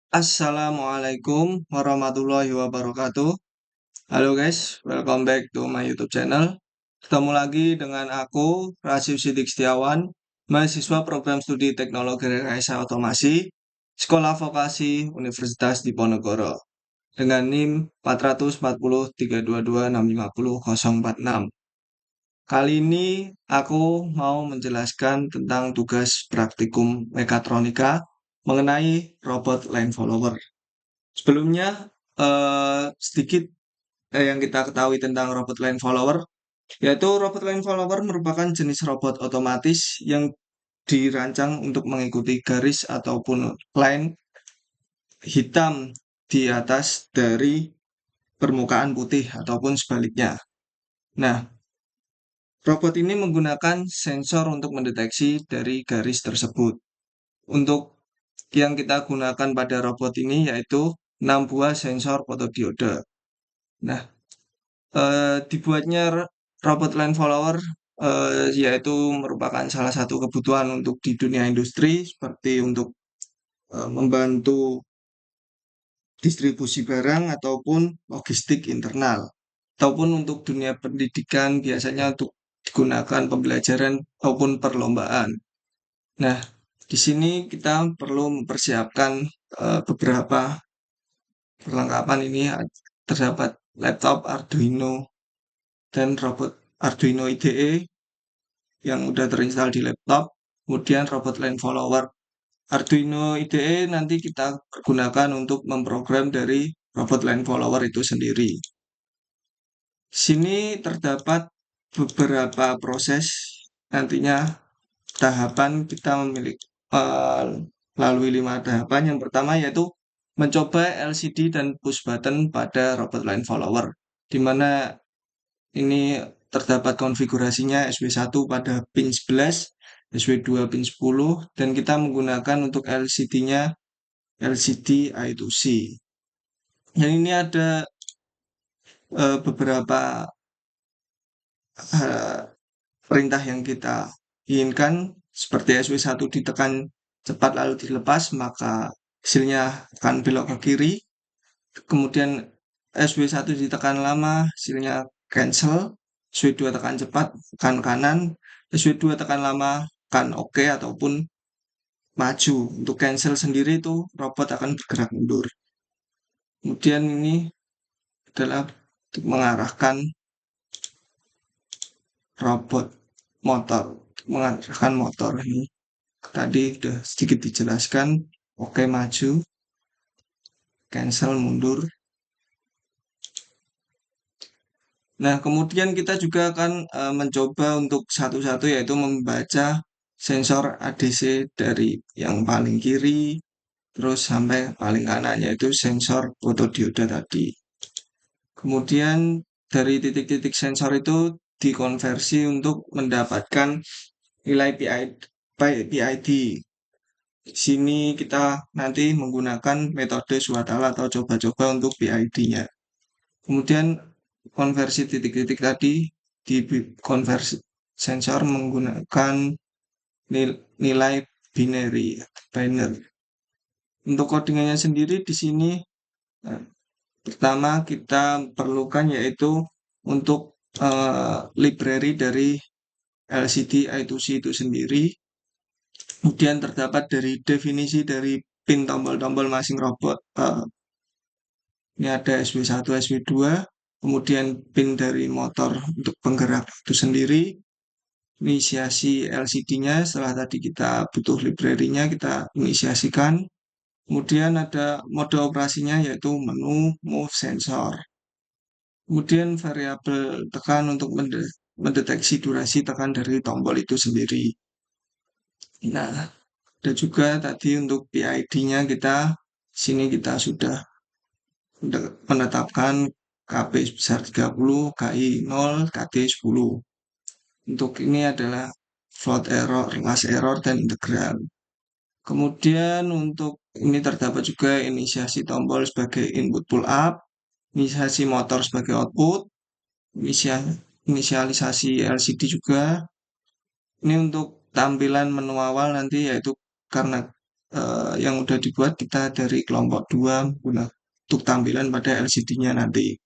Assalamualaikum warahmatullahi wabarakatuh. Halo guys, welcome back to my YouTube channel. Ketemu lagi dengan aku, Rasim Sidik Setiawan, mahasiswa program studi Teknologi Rekayasa Otomasi, Sekolah Vokasi Universitas Diponegoro, dengan NIM 440 322 650 046. Kali ini aku mau menjelaskan tentang tugas praktikum mekatronika mengenai robot line follower. Sebelumnya, sedikit yang kita ketahui tentang robot line follower, yaitu robot line follower merupakan jenis robot otomatis yang dirancang untuk mengikuti garis ataupun line hitam di atas dari permukaan putih ataupun sebaliknya. Nah, robot ini menggunakan sensor untuk mendeteksi dari garis tersebut. Untuk yang kita gunakan pada robot ini yaitu 6 buah sensor fotodiode. Nah, dibuatnya robot line follower yaitu merupakan salah satu kebutuhan untuk di dunia industri seperti untuk membantu distribusi barang ataupun logistik internal ataupun untuk dunia pendidikan biasanya untuk digunakan pembelajaran maupun perlombaan. Nah, di sini kita perlu mempersiapkan beberapa perlengkapan ini terdapat laptop Arduino dan robot Arduino IDE yang udah terinstall di laptop, kemudian robot line follower. Arduino IDE nanti kita gunakan untuk memprogram dari robot line follower itu sendiri. Di sini terdapat beberapa proses nantinya tahapan kita memiliki melalui 5 tahapan. Yang pertama yaitu mencoba LCD dan push button pada robot line follower, di mana ini terdapat konfigurasinya SW1 pada pin 11, SW2 pin 10, dan kita menggunakan untuk LCD-nya LCD I2C. Dan ini ada beberapa perintah yang kita inginkan, seperti SW1 ditekan cepat lalu dilepas, maka hasilnya akan belok ke kiri. Kemudian SW1 ditekan lama, hasilnya cancel. SW2 tekan cepat, tekan kanan. SW2 tekan lama, tekan OK ataupun maju. Untuk cancel sendiri itu robot akan bergerak mundur. Kemudian ini adalah untuk mengarahkan robot motor. Mengarahkan motor ini. Tadi sudah sedikit dijelaskan. OK maju, cancel mundur. Nah, kemudian kita juga akan mencoba untuk satu-satu yaitu membaca sensor ADC dari yang paling kiri terus sampai paling kanan yaitu sensor fotodiode tadi. Kemudian dari titik-titik sensor itu dikonversi untuk mendapatkan nilai PID. Di sini kita nanti menggunakan metode swotala atau coba-coba untuk PID-nya. Kemudian konversi titik-titik tadi dikonversi sensor menggunakan nilai binary. Untuk codingannya sendiri di sini pertama kita perlukan yaitu untuk library dari LCD I2C itu sendiri. Kemudian terdapat dari definisi dari pin tombol-tombol masing robot. Ini ada SW1, SW2, kemudian pin dari motor untuk penggerak itu sendiri, inisiasi LCD-nya, setelah tadi kita butuh library-nya, kita inisiasikan. Kemudian ada mode operasinya yaitu menu, move, sensor. Kemudian variabel tekan untuk mendeteksi durasi tekan dari tombol itu sendiri. Nah, ada juga tadi untuk PID-nya sini kita sudah menetapkan KP sebesar 30, KI 0, KT 10. Untuk ini adalah float error, last error, dan integral. Kemudian untuk ini terdapat juga inisiasi tombol sebagai input pull up, inisiasi motor sebagai output, inisialisasi LCD juga. Ini untuk tampilan menu awal nanti yaitu karena yang udah dibuat kita dari kelompok 2 untuk tampilan pada LCD-nya nanti.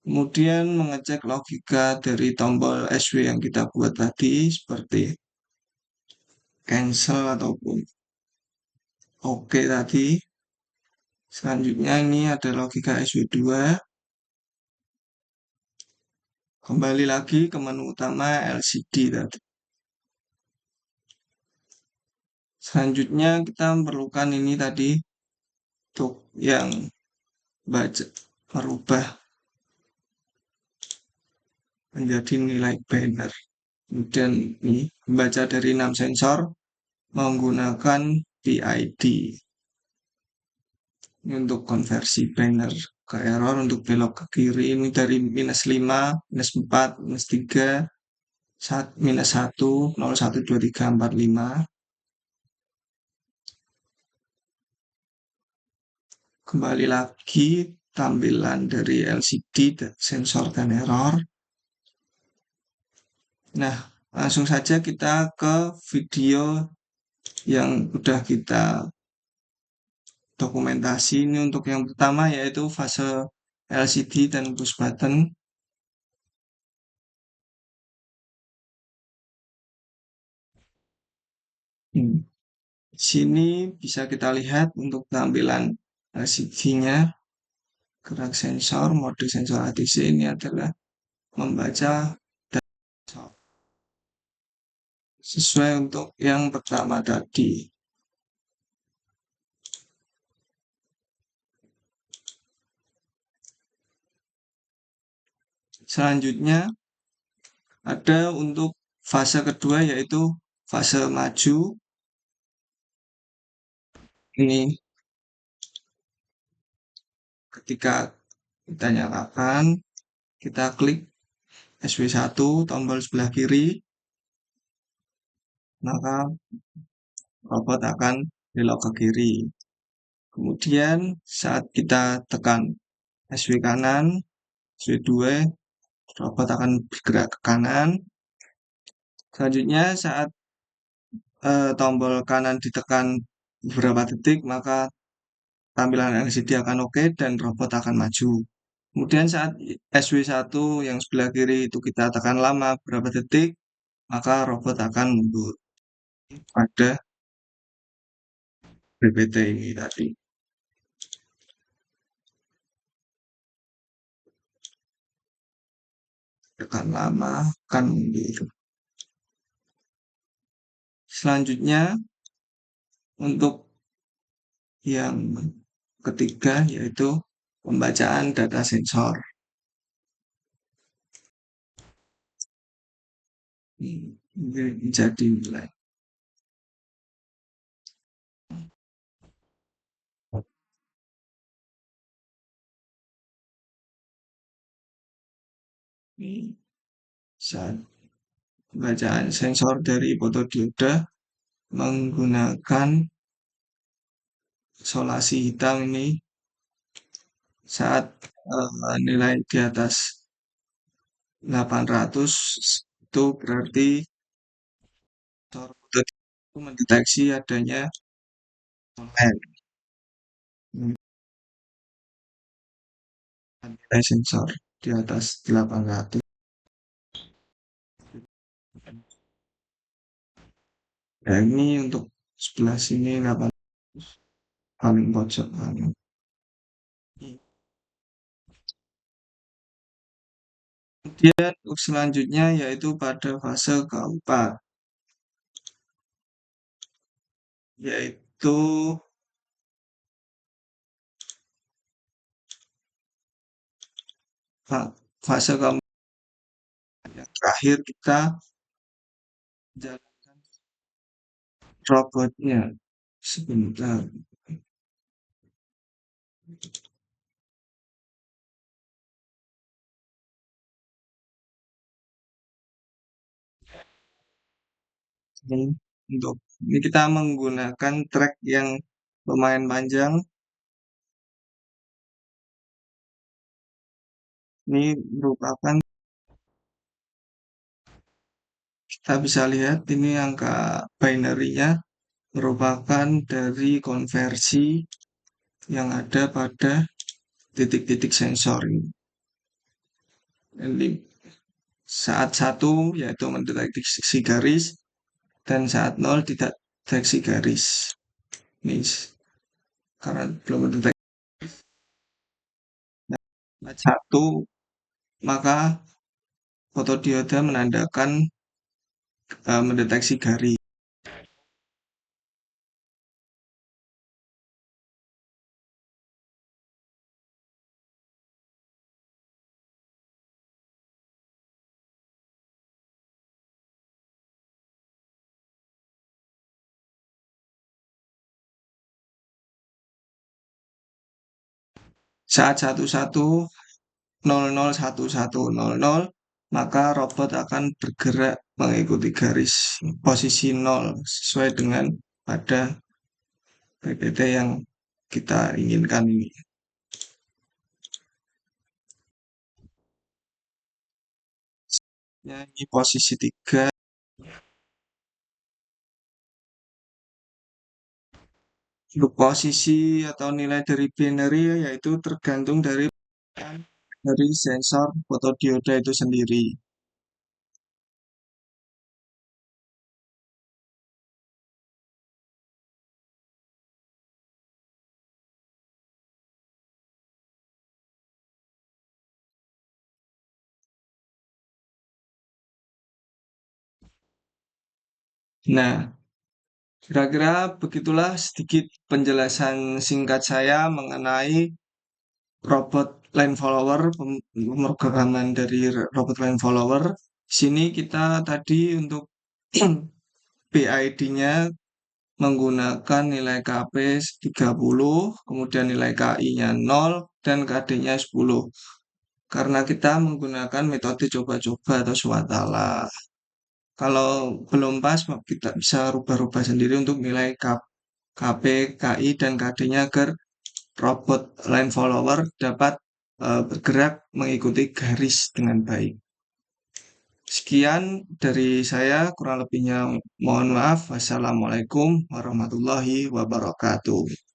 Kemudian mengecek logika dari tombol SW yang kita buat tadi seperti cancel ataupun OK tadi. Selanjutnya ini ada logika SW2. Kembali lagi ke menu utama LCD tadi. Selanjutnya kita memerlukan ini tadi untuk yang baca merubah menjadi nilai banner. Kemudian ini membaca dari 6 sensor menggunakan PID. Ini untuk konversi banner ke error untuk belok ke kiri ini dari -5, -4, -3, -1, 0, 1, 2, 3, 4, 5. Kembali lagi tampilan dari LCD sensor dan error. Nah, langsung saja kita ke video yang udah kita dokumentasi. Ini untuk yang pertama yaitu fase LCD dan push button. Di sini bisa kita lihat untuk tampilan LCD-nya, gerak sensor, mode sensor ATC ini adalah membaca sesuai untuk yang pertama tadi. Selanjutnya ada untuk fase kedua yaitu fase maju. Ini ketika kita nyalakan, kita klik SW1 tombol sebelah kiri, maka robot akan belok ke kiri. Kemudian saat kita tekan SW kanan, SW2, robot akan bergerak ke kanan. Selanjutnya saat tombol kanan ditekan beberapa detik, maka tampilan LCD akan oke dan robot akan maju. Kemudian saat SW1 yang sebelah kiri itu kita tekan lama beberapa detik, maka robot akan mundur pada BPT ini tadi. Tekan lama akan mundur. Selanjutnya untuk yang ketiga yaitu pembacaan data sensor. Ini menjadi nilai. Ini saat pembacaan sensor dari fotodioda menggunakan isolasi hitam ini saat nilai di atas 800 itu berarti sensor fotodioda mendeteksi adanya nilai sensor di atas 800. Ya, ini untuk sebelah sini 800 paling pojok. Kemudian untuk selanjutnya yaitu pada fase keempat, yaitu fase keempat yang terakhir kita jalankan robotnya sebentar. Ini kita menggunakan track yang lumayan panjang. Ini merupakan kita bisa lihat ini angka binary-nya merupakan dari konversi yang ada pada titik-titik sensor ini. Jadi saat satu yaitu mendeteksi garis dan saat nol tidak deteksi garis. Ini karena belum mendeteksi saat satu maka fotodioda menandakan mendeteksi garis. Saat 11001100 maka robot akan bergerak mengikuti garis posisi 0 sesuai dengan pada PPT yang kita inginkan ini. Ini posisi 3. Untuk posisi atau nilai dari binary yaitu tergantung dari sensor fotodioda itu sendiri. Nah, kira-kira begitulah sedikit penjelasan singkat saya mengenai robot line follower, pemrograman dari robot line follower. Sini kita tadi untuk BID-nya menggunakan nilai KP 30, kemudian nilai KI-nya 0, dan KD-nya 10. Karena kita menggunakan metode coba-coba atau swatala. Kalau belum pas, kita bisa rubah-rubah sendiri untuk nilai KP, KI, dan KD-nya agar robot line follower dapat bergerak mengikuti garis dengan baik. Sekian dari saya, kurang lebihnya mohon maaf. Wassalamualaikum warahmatullahi wabarakatuh.